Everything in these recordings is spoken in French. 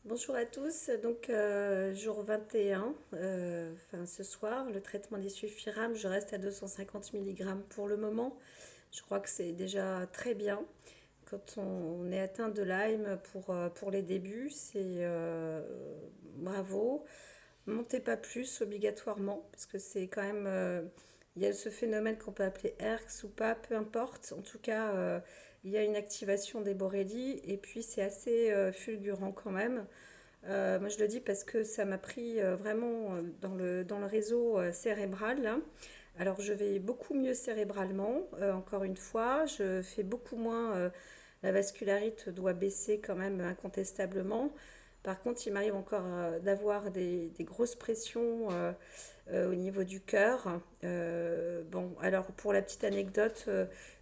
Bonjour à tous, donc jour 21, enfin ce soir, le traitement des sulfirames, je reste à 250 mg pour le moment. Je crois que c'est déjà très bien. Quand on est atteint de Lyme pour les débuts, c'est bravo. Montez pas plus obligatoirement, parce que c'est quand même... il y a ce phénomène qu'on peut appeler ERX ou pas, peu importe. En tout cas, il y a une activation des borrélies, et puis c'est assez fulgurant quand même. Moi, je le dis parce que ça m'a pris vraiment dans le réseau cérébral, là. Alors, je vais beaucoup mieux cérébralement, encore une fois. Je fais beaucoup moins. La vascularite doit baisser quand même incontestablement. Par contre, il m'arrive encore d'avoir des grosses pressions au niveau du cœur. Bon, alors pour la petite anecdote,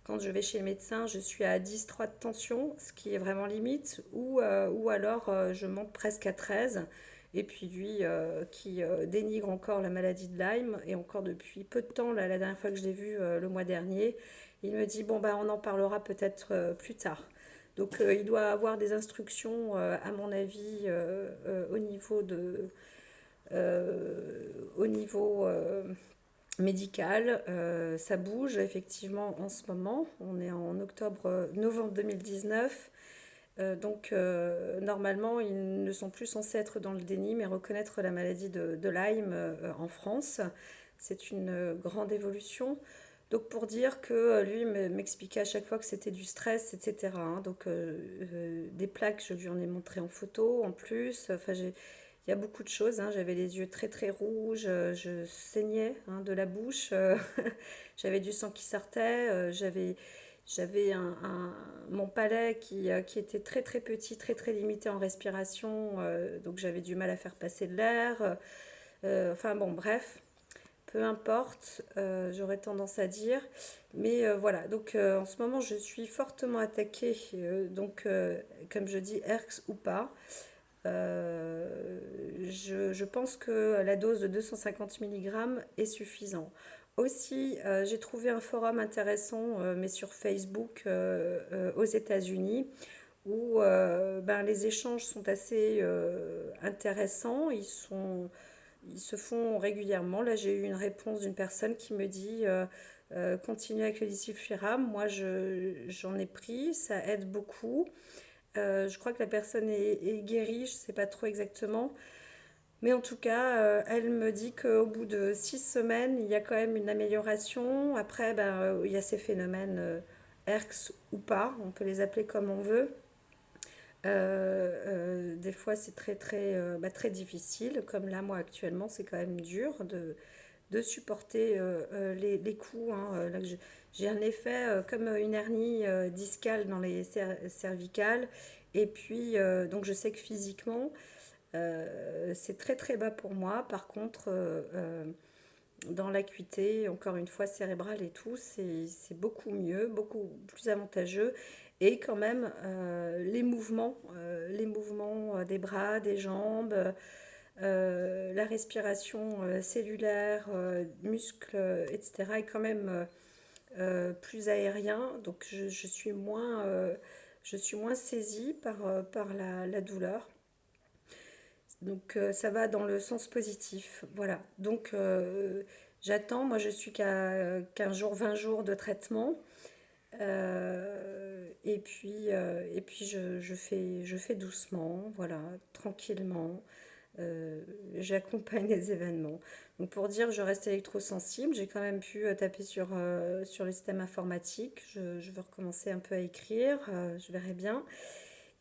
quand je vais chez le médecin, je suis à 10,3 de tension, ce qui est vraiment limite, ou alors je monte presque à 13. Et puis lui qui dénigre encore la maladie de Lyme, et encore depuis peu de temps, là, la dernière fois que je l'ai vu le mois dernier, il me dit, bon, bah, on en parlera peut-être plus tard. Donc il doit avoir des instructions, à mon avis, au niveau médical. Ça bouge effectivement en ce moment. On est en novembre 2019. Normalement, ils ne sont plus censés être dans le déni, mais reconnaître la maladie de Lyme en France. C'est une grande évolution. Donc pour dire que lui m'expliquait à chaque fois que c'était du stress, etc., hein. Des plaques, je lui en ai montré en photo en plus. Enfin, il y a beaucoup de choses, hein. J'avais les yeux très très rouges, je saignais, hein, de la bouche, j'avais du sang qui sortait, j'avais mon palais qui était très très petit, très très limité en respiration, donc j'avais du mal à faire passer de l'air. Enfin bon, bref, peu importe, j'aurais tendance à dire. Mais voilà, donc en ce moment je suis fortement attaquée, comme je dis, ERX ou pas. Je pense que la dose de 250 mg est suffisante. Aussi, j'ai trouvé un forum intéressant, mais sur Facebook, aux États-Unis, où ben, les échanges sont assez intéressants. Ils se font régulièrement. Là, j'ai eu une réponse d'une personne qui me dit continue avec le disulfiram. Moi, j'en ai pris, ça aide beaucoup. Je crois que la personne est guérie, je ne sais pas trop exactement. Mais en tout cas, elle me dit qu'au bout de 6 semaines, il y a quand même une amélioration. Après, ben, il y a ces phénomènes ERX ou pas, on peut les appeler comme on veut. Des fois, c'est très difficile. Comme là, moi, actuellement, c'est quand même dur de supporter les coups, hein. Là, j'ai un effet comme une hernie discale dans les cervicales. Et puis, donc, je sais que physiquement, c'est très très bas pour moi. Par contre, dans l'acuité, encore une fois, cérébrale et tout, c'est beaucoup mieux, beaucoup plus avantageux. Et quand même, les mouvements des bras, des jambes, la respiration cellulaire, muscles, etc., est quand même plus aérien. Donc je suis moins saisie par la douleur. Donc ça va dans le sens positif. Voilà. Donc j'attends. Moi je suis qu'à 15 jours, 20 jours de traitement. Et puis je fais doucement, voilà, tranquillement. J'accompagne les événements. Donc pour dire, je reste électrosensible. J'ai quand même pu taper sur le système informatique. Je veux recommencer un peu à écrire. Je verrai bien.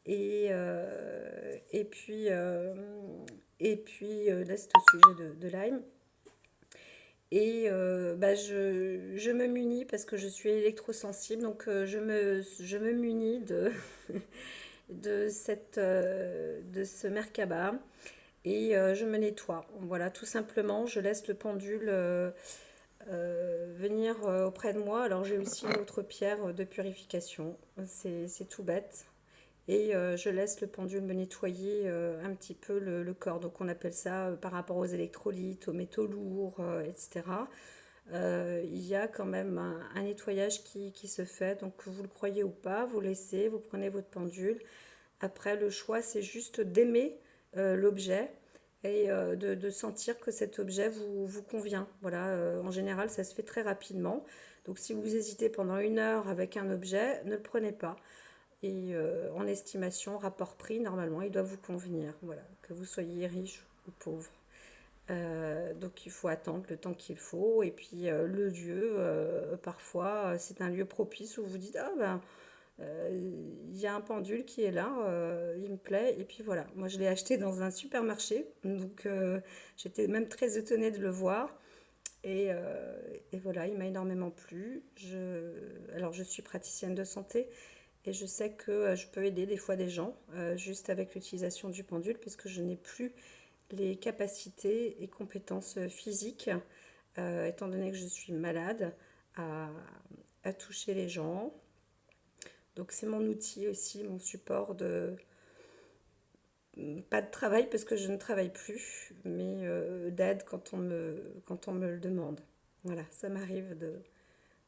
Et, euh, et puis, euh, là, c'est au sujet de Lyme. Et bah, je me munis parce que je suis électrosensible, donc je me munis de ce Merkaba et je me nettoie. Voilà, tout simplement, je laisse le pendule venir auprès de moi. Alors j'ai aussi une autre pierre de purification, c'est tout bête. Et je laisse le pendule me nettoyer un petit peu le corps. Donc on appelle ça par rapport aux électrolytes, aux métaux lourds, etc. Il y a quand même un nettoyage qui se fait. Donc vous le croyez ou pas, vous laissez, vous prenez votre pendule. Après le choix c'est juste d'aimer. l'objet et de sentir que cet objet vous convient. Voilà, en général, ça se fait très rapidement. Donc si vous hésitez pendant 1 heure avec un objet, ne le prenez pas. Et en estimation, rapport prix, normalement, il doit vous convenir. Voilà, que vous soyez riche ou pauvre. Donc il faut attendre le temps qu'il faut. Et puis le lieu, parfois, c'est un lieu propice où vous dites, ah ben, il y a un pendule qui est là, il me plaît. Et puis voilà, moi je l'ai acheté dans un supermarché. Donc j'étais même très étonnée de le voir. Et voilà, il m'a énormément plu. Alors je suis praticienne de santé et je sais que je peux aider des fois des gens juste avec l'utilisation du pendule puisque je n'ai plus les capacités et compétences physiques, étant donné que je suis malade, à, à toucher les gens. Donc c'est mon outil aussi, mon support de, pas de travail parce que je ne travaille plus, mais d'aide quand on me le demande. Voilà, ça m'arrive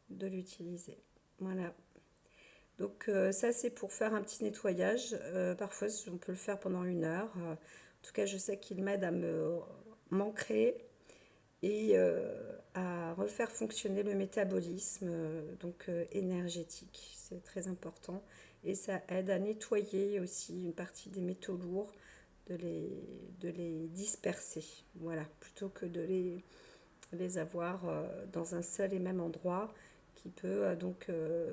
de l'utiliser. Voilà. Donc ça c'est pour faire un petit nettoyage. Parfois on peut le faire pendant 1 heure. En tout cas je sais qu'il m'aide à me m'ancrer et à refaire fonctionner le métabolisme énergétique. C'est très important. Et ça aide à nettoyer aussi une partie des métaux lourds, de les disperser. Voilà, plutôt que de les avoir dans un seul et même endroit qui peut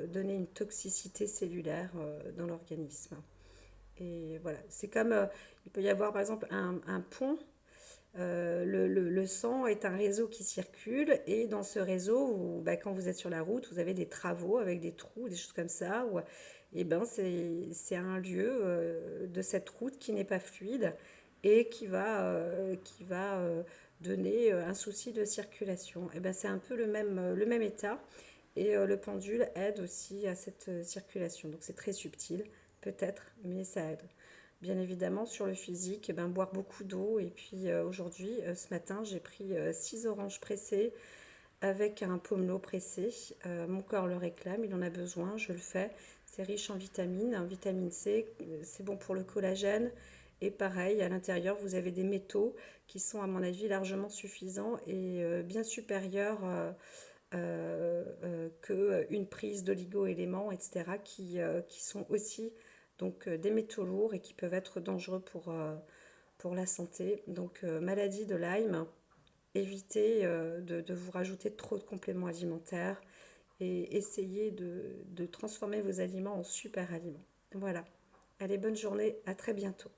donner une toxicité cellulaire dans l'organisme. Et voilà, c'est comme il peut y avoir par exemple un pont. Le sang est un réseau qui circule et dans ce réseau, quand vous êtes sur la route, vous avez des travaux avec des trous, des choses comme ça. Et ben c'est un lieu de cette route qui n'est pas fluide et qui va donner un souci de circulation. Et ben c'est un peu le même état. Et le pendule aide aussi à cette circulation. Donc c'est très subtil, peut-être, mais ça aide. Bien évidemment, sur le physique, eh ben, boire beaucoup d'eau. Et puis aujourd'hui, ce matin, j'ai pris 6 oranges pressées avec un pomelo pressé. Mon corps le réclame, il en a besoin, je le fais. C'est riche en vitamines, en vitamine C, c'est bon pour le collagène. Et pareil, à l'intérieur, vous avez des métaux qui sont, à mon avis, largement suffisants et bien supérieurs qu'une prise d'oligo-éléments, etc., qui sont aussi des métaux lourds et qui peuvent être dangereux pour la santé. Donc, maladie de Lyme, évitez de vous rajouter trop de compléments alimentaires et essayez de transformer vos aliments en super aliments. Voilà. Allez, bonne journée, à très bientôt.